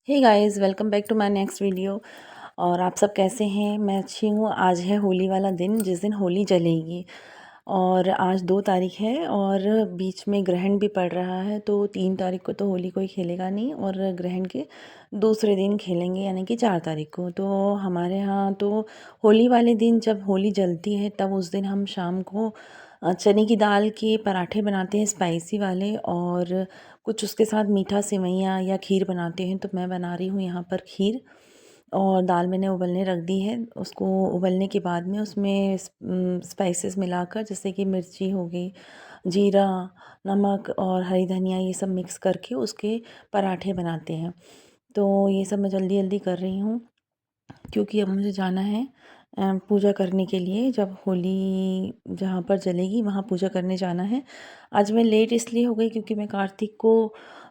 Hey guys, welcome back to my next video. और आप सब कैसे हैं? मैं अच्छी हूँ। आज है होली वाला दिन, जिस दिन होली जलेगी। और आज 2 तारीख है और बीच में ग्रहण भी पड़ रहा है, तो 3 तारीख को तो होली कोई खेलेगा नहीं और ग्रहण के दूसरे दिन खेलेंगे, यानी कि 4 तारीख को। तो हमारे यहाँ तो होली वाले दिन जब होली जलती है, तब उस दिन हम शाम को चने की दाल के पराठे बनाते हैं, स्पाइसी वाले। और कुछ उसके साथ मीठा सेवइयाँ या खीर बनाते हैं। तो मैं बना रही हूँ यहाँ पर खीर। और दाल मैंने उबलने रख दी है। उसको उबलने के बाद में उसमें स्पाइसेस मिलाकर, जैसे कि मिर्ची हो गई, जीरा, नमक और हरी धनिया, ये सब मिक्स करके उसके पराठे बनाते हैं। तो ये सब मैं जल्दी जल्दी कर रही हूँ, क्योंकि अब मुझे जाना है पूजा करने के लिए। जब होली जहाँ पर जलेगी वहाँ पूजा करने जाना है। आज मैं लेट इसलिए हो गई क्योंकि मैं कार्तिक को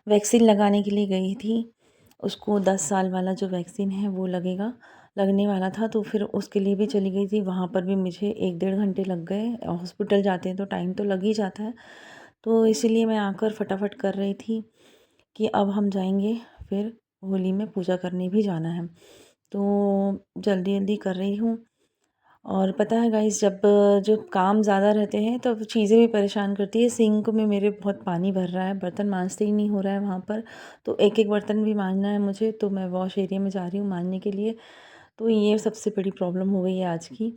वैक्सीन लगाने के लिए गई थी। उसको 10 साल वाला जो वैक्सीन है वो लगने वाला था, तो फिर उसके लिए भी चली गई थी। वहाँ पर भी मुझे 1 डेढ़ घंटे लग गए। हॉस्पिटल जाते हैं तो टाइम तो लग ही जाता है। तो इसीलिए मैं आकर फटाफट कर रही थी कि अब हम जाएंगे, फिर होली में पूजा करने भी जाना है। तो जल्दी जल्दी कर रही हूँ। और पता है गाइस, जब जो काम ज़्यादा रहते हैं तब चीज़ें भी परेशान करती है। सिंक में मेरे बहुत पानी भर रहा है, बर्तन मांजते ही नहीं हो रहा है वहाँ पर। तो एक एक बर्तन भी मांजना है मुझे, तो मैं वॉश एरिया में जा रही हूँ मांजने के लिए। तो ये सबसे बड़ी प्रॉब्लम हो गई है आज की,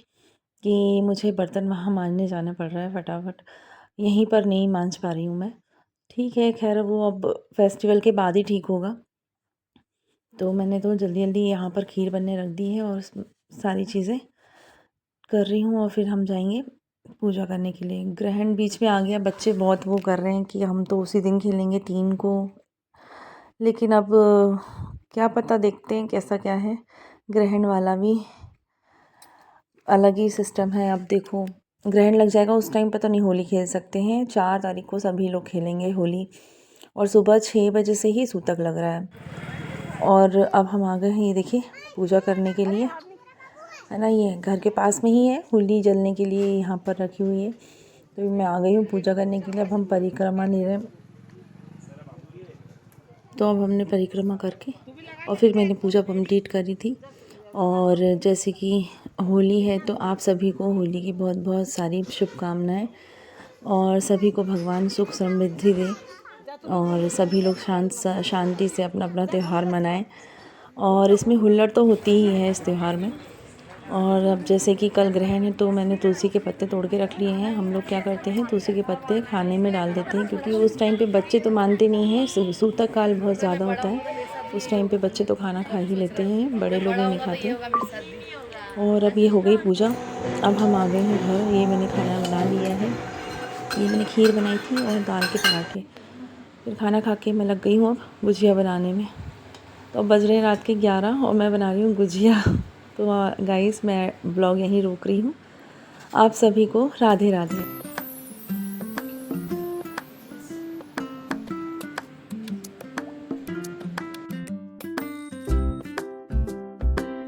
कि मुझे बर्तन वहाँ मांजने जाना पड़ रहा है फटाफट। यहीं पर नहीं मांज पा रही हूँ मैं। ठीक है, खैर वो अब फेस्टिवल के बाद ही ठीक होगा। तो मैंने तो जल्दी जल्दी यहाँ पर खीर बनने रख दी है और सारी चीज़ें कर रही हूँ, और फिर हम जाएंगे पूजा करने के लिए। ग्रहण बीच में आ गया, बच्चे बहुत वो कर रहे हैं कि हम तो उसी दिन खेलेंगे 3 को। लेकिन अब क्या पता, देखते हैं कैसा क्या है। ग्रहण वाला भी अलग ही सिस्टम है। अब देखो, ग्रहण लग जाएगा उस टाइम पर तो नहीं होली खेल सकते हैं। 4 तारीख को सभी लोग खेलेंगे होली, और सुबह 6 बजे से ही सूतक लग रहा है। और अब हम आ गए हैं, ये देखिए, पूजा करने के लिए, है ना। ये घर के पास में ही है, होली जलने के लिए यहाँ पर रखी हुई है। तो मैं आ गई हूँ पूजा करने के लिए। अब हम परिक्रमा ले रहे हैं। तो अब हमने परिक्रमा करके और फिर मैंने पूजा कंप्लीट करी थी। और जैसे कि होली है, तो आप सभी को होली की बहुत बहुत सारी शुभकामनाएं। और सभी को भगवान सुख समृद्धि दे, और सभी लोग शांति से अपना अपना त्यौहार मनाएं। और इसमें हुल्लड़ तो होती ही है इस त्यौहार में। और अब जैसे कि कल ग्रहण है, तो मैंने तुलसी के पत्ते तोड़ के रख लिए हैं। हम लोग क्या करते हैं, तुलसी के पत्ते खाने में डाल देते हैं, क्योंकि उस टाइम पे बच्चे तो मानते नहीं हैं। सूतक काल बहुत ज़्यादा होता है, उस टाइम पे बच्चे तो खाना खा ही लेते हैं, बड़े लोग ही नहीं खाते। और अब ये हो गई पूजा। अब हम आ गए हैं घर। ये मैंने खाना बना लिया है। ये मैंने खीर बनाई थी और दाल के पराठे। फिर खाना खा के मैं लग गई हूँ अब गुजिया बनाने में। तो अब बज रहे हैं रात के 11 और मैं बना रही हूँ गुजिया। तो गाइस, मैं ब्लॉग यहीं रोक रही हूँ। आप सभी को राधे राधे।